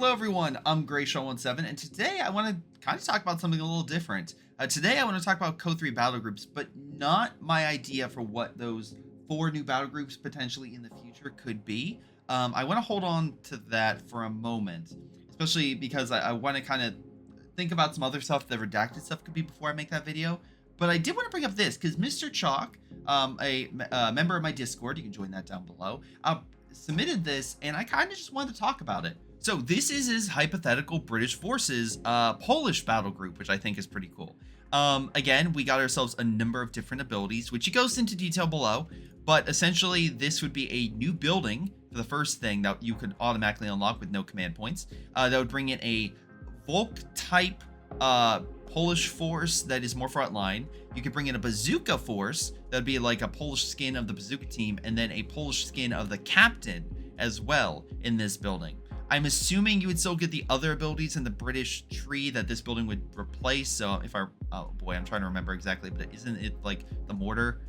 Hello everyone, I'm Greyshot17, and today I want to kind of talk about something a little different. Today I want to talk about Co3 battle groups, but not my idea for what those 4 new battle groups potentially in the future could be. I want to hold on to that for a moment, especially because I want to kind of think about some other stuff, the redacted stuff could be before I make that video. But I did want to bring up this, because Mr. Chalk, a member of my Discord, you can join that down below, submitted this, and I kind of just wanted to talk about it. So this is his hypothetical British forces Polish battle group, which I think is pretty cool. Again, we got ourselves a number of different abilities, which he goes into detail below, but essentially this would be a new building for the first thing that you could automatically unlock with no command points. That would bring in a Volk type Polish force that is more frontline. You could bring in a bazooka force that would be like a Polish skin of the bazooka team, and then a Polish skin of the captain as well in this building. I'm assuming you would still get the other abilities in the British tree that this building would replace. So if oh boy, I'm trying to remember exactly, but isn't it like the mortar?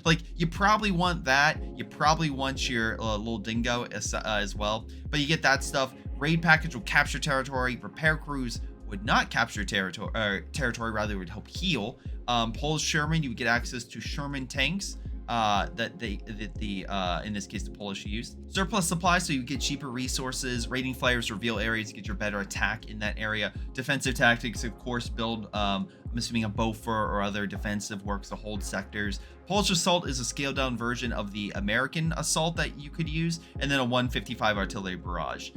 Like you probably want that. You probably want your little dingo as well, but you get that stuff. Raid package will capture territory. Repair crews would not capture territory, rather would help heal. Polish Sherman, you would get access to Sherman tanks that in this case the Polish used. Surplus supplies, so you get cheaper resources. Raiding flares reveal areas to get your better attack in that area. Defensive tactics, of course, build I'm assuming a Beaufort or other defensive works to hold sectors. Polish assault is a scaled down version of the American assault that you could use, and then a 155 artillery barrage.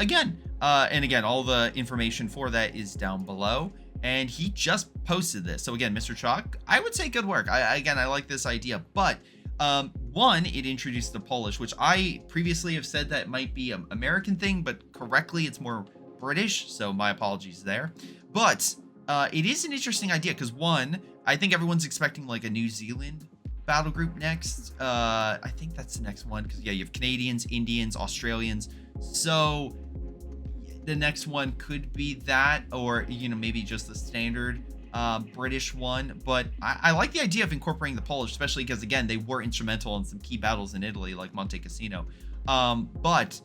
Again, all the information for that is down below. And he just posted this. So again, Mr. Chalk, I would say good work. I like this idea. But one, it introduced the Polish, which I previously have said that might be an American thing, but correctly, it's more British. So my apologies there. But it is an interesting idea because one, I think everyone's expecting like a New Zealand battle group next. I think that's the next one because, yeah, you have Canadians, Indians, Australians. So the next one could be that, or maybe just the standard British one. But I like the idea of incorporating the Polish, especially because again they were instrumental in some key battles in Italy, like Monte Cassino. But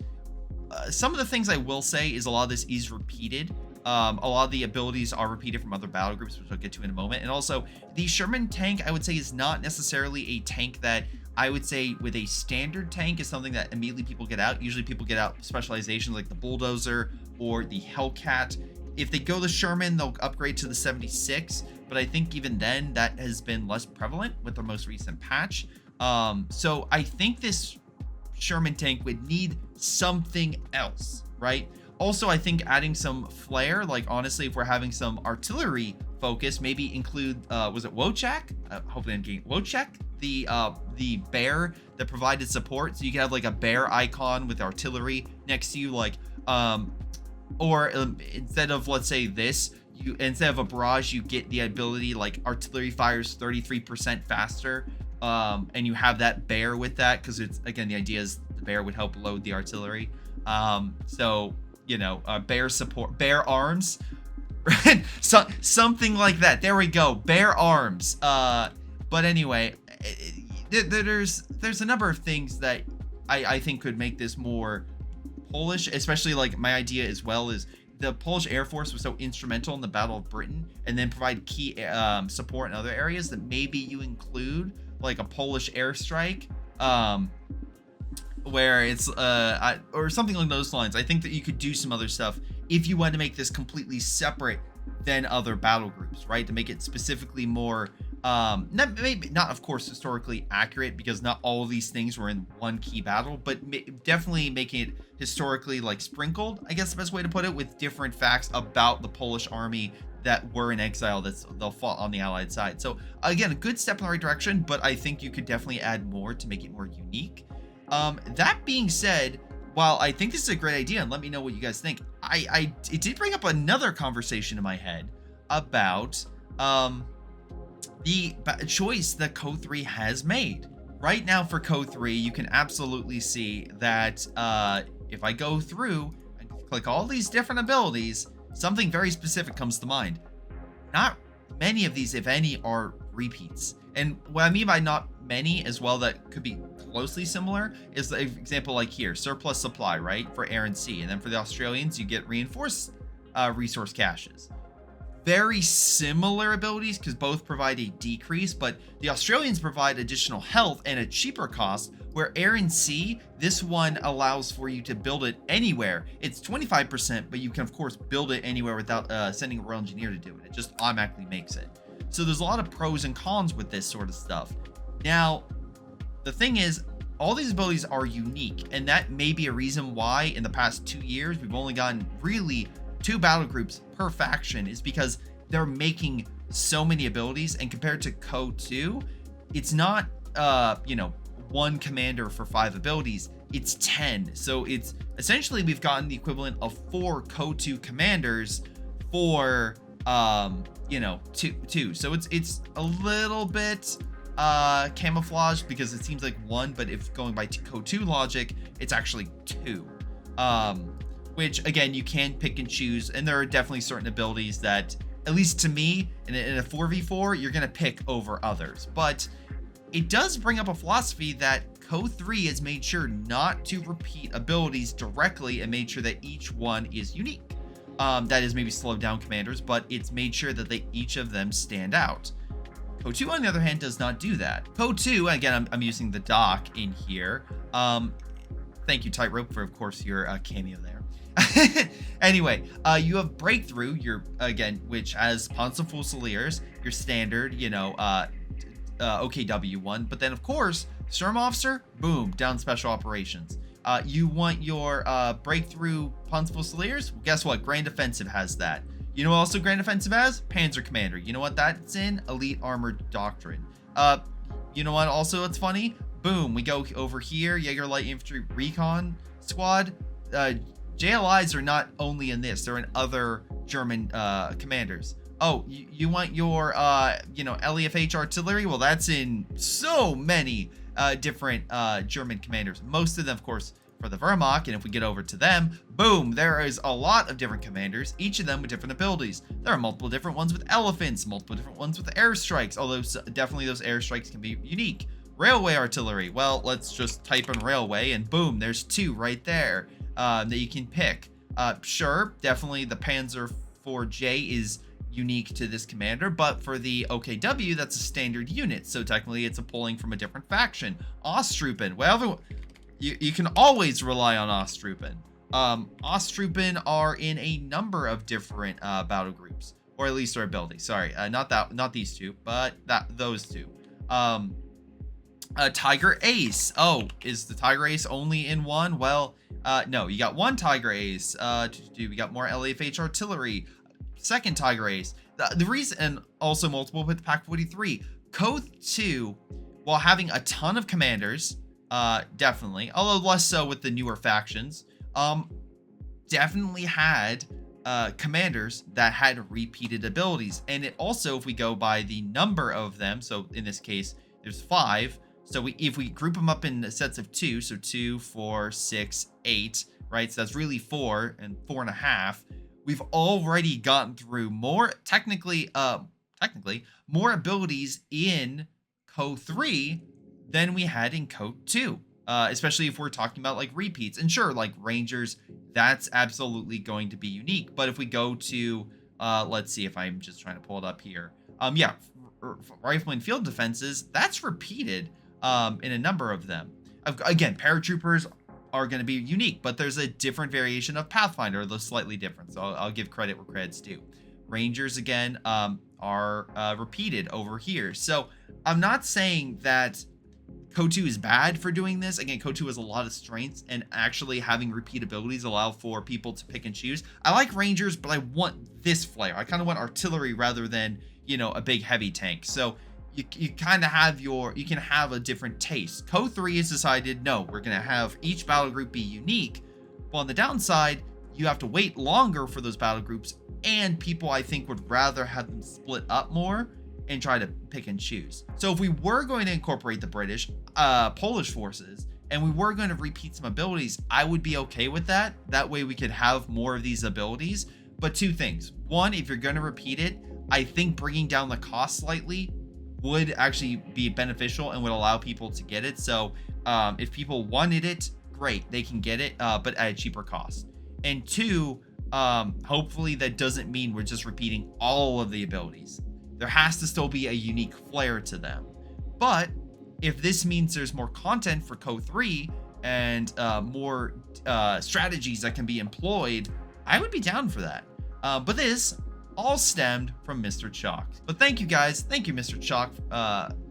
some of the things I will say is a lot of this is repeated. A lot of the abilities are repeated from other battle groups, which I'll get to in a moment. And also the Sherman tank, I would say, is not necessarily a tank that I would say with a standard tank is something that immediately people get out. Usually people get out specializations like the bulldozer or the Hellcat. If they go the Sherman, they'll upgrade to the 76, but I think even then that has been less prevalent with the most recent patch. So I think this Sherman tank would need something else, right? Also, I think adding some flair, like honestly, if we're having some artillery focus, maybe include, was it Wojciech? Hopefully I'm getting Wojciech, the bear that provided support. So you can have like a bear icon with artillery next to you, like, or instead of, let's say this, instead of a barrage, you get the ability like artillery fires 33% faster. And you have that bear with that, because it's, again, the idea is the bear would help load the artillery. So, bear support, bear arms, so, something like that. There we go, bear arms. But anyway, there's a number of things that I think could make this more Polish, especially like my idea as well is the Polish Air Force was so instrumental in the Battle of Britain, and then provide key support in other areas, that maybe you include like a Polish airstrike, where it's or something along those lines. I think that you could do some other stuff if you want to make this completely separate than other battle groups, right? To make it specifically more not of course historically accurate, because not all of these things were in one key battle, but definitely making it historically like sprinkled, I guess the best way to put it, with different facts about the Polish army that were in exile they'll fought on the Allied side. So again, a good step in the right direction, but I think you could definitely add more to make it more unique. That being said, while I think this is a great idea, and let me know what you guys think, it did bring up another conversation in my head about the choice that Co3 has made. Right now for Co3, you can absolutely see that if I go through and click all these different abilities, something very specific comes to mind. Not many of these, if any, are repeats. And what I mean by not many as well, that could be closely similar is the example like here, surplus supply, right, for air and sea. And then for the Australians, you get reinforced resource caches. Very similar abilities because both provide a decrease, but the Australians provide additional health and a cheaper cost, where air and sea, this one allows for you to build it anywhere. It's 25%, but you can of course build it anywhere without sending a royal engineer to do it. It just automatically makes it. So there's a lot of pros and cons with this sort of stuff. Now, the thing is, all these abilities are unique, and that may be a reason why in the past 2 years we've only gotten really 2 battle groups per faction, is because they're making so many abilities. And compared to Co2, it's not you know, 1 commander for 5 abilities, it's 10. So it's essentially we've gotten the equivalent of 4 Co2 commanders for you know, two. So it's a little bit camouflaged because it seems like 1, but if going by Co2 logic, it's actually 2. Which again, you can pick and choose, and there are definitely certain abilities that, at least to me, in a 4v4, you're gonna pick over others. But it does bring up a philosophy that Co3 has made sure not to repeat abilities directly and made sure that each one is unique. That is maybe slowed down commanders, but it's made sure that each of them stand out. Co2, on the other hand, does not do that. Co2, again, I'm using the doc in here. Thank you, Tightrope, for, of course, your cameo there. Anyway, you have Breakthrough, which has Ponce Fusiliers, your standard, you know, OKW one. But then, of course, Storm Officer, boom, down Special Operations. You want your Breakthrough Ponce Fusiliers? Well, guess what? Grand Offensive has that. You know what also Grand Offensive has? Panzer Commander. You know what that's in? Elite Armored Doctrine. You know what also it's funny? Boom, we go over here, Jaeger Light Infantry Recon Squad. JLIs are not only in this, they're in other German commanders. Oh, you want your, you know, LEFH artillery? Well, that's in so many different German commanders. Most of them, of course, for the Wehrmacht. And if we get over to them, boom, there is a lot of different commanders, each of them with different abilities. There are multiple different ones with elephants, multiple different ones with airstrikes, although definitely those airstrikes can be unique. Railway artillery. Well, let's just type in railway and boom, there's 2 right there that you can pick. Sure, definitely the Panzer IV-J is unique to this commander, but for the OKW, that's a standard unit, so technically it's a pulling from a different faction. Ostruppen, well, you can always rely on Ostruppen. Ostruppen are in a number of different battle groups, or at least their abilities. Sorry, not these 2, but those 2. Tiger Ace. Oh, is the Tiger Ace only in 1? Well, no, you got 1 Tiger Ace. We got more LAFH artillery. 2nd Tiger Ace. The reason, and also multiple with Pack 43. Co2, while having a ton of commanders, definitely, although less so with the newer factions, definitely had commanders that had repeated abilities. And it also, if we go by the number of them, so in this case, there's 5. So if we group them up in sets of 2, so 2, 4, 6, 8, right? So that's really 4 and 4.5. We've already gotten through more, technically more abilities in Co3 than we had in Co2. Especially if we're talking about like repeats. And sure, like Rangers, that's absolutely going to be unique. But if we go to, let's see if I'm just trying to pull it up here. Yeah, Rifleman Field Defenses, that's repeated in a number of them. Again, paratroopers are going to be unique, but there's a different variation of Pathfinder, though slightly different. So I'll give credit where credit's due. Rangers, again, are repeated over here. So I'm not saying that Co2 is bad for doing this. Again, Co2 has a lot of strengths, and actually having repeat abilities allow for people to pick and choose. I like Rangers, but I want this flair. I kind of want artillery rather than, you know, a big heavy tank. So you kind of have you can have a different taste. Co3 has decided, no, we're going to have each battle group be unique. Well, on the downside, you have to wait longer for those battle groups, and people, I think, would rather have them split up more and try to pick and choose. So if we were going to incorporate the British, Polish forces, and we were going to repeat some abilities, I would be okay with that. That way we could have more of these abilities. But 2 things. 1, if you're going to repeat it, I think bringing down the cost slightly would actually be beneficial and would allow people to get it. So If people wanted it, great, they can get it, but at a cheaper cost. And 2, hopefully that doesn't mean we're just repeating all of the abilities. There has to still be a unique flair to them. But if this means there's more content for Co3 and more strategies that can be employed, I would be down for that. But this all stemmed from Mr. Chalk. But thank you guys. Thank you, Mr. Chalk.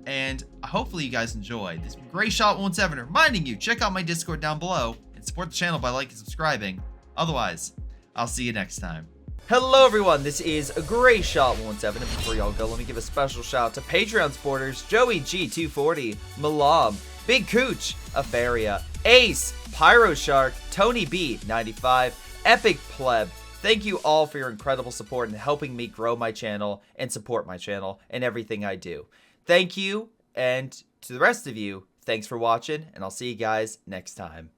And hopefully you guys enjoyed. This is Greyshot17 reminding you, check out my Discord down below and support the channel by liking and subscribing. Otherwise, I'll see you next time. Hello everyone, this is Greyshot17, and before y'all go, let me give a special shout out to Patreon supporters Joey G240, Milam, Big Cooch, Aphyria, Ace, Pyro Shark, Tonybee 95, Epic Pleb. Thank you all for your incredible support and helping me grow my channel and support my channel and everything I do. Thank you, and to the rest of you, thanks for watching, and I'll see you guys next time.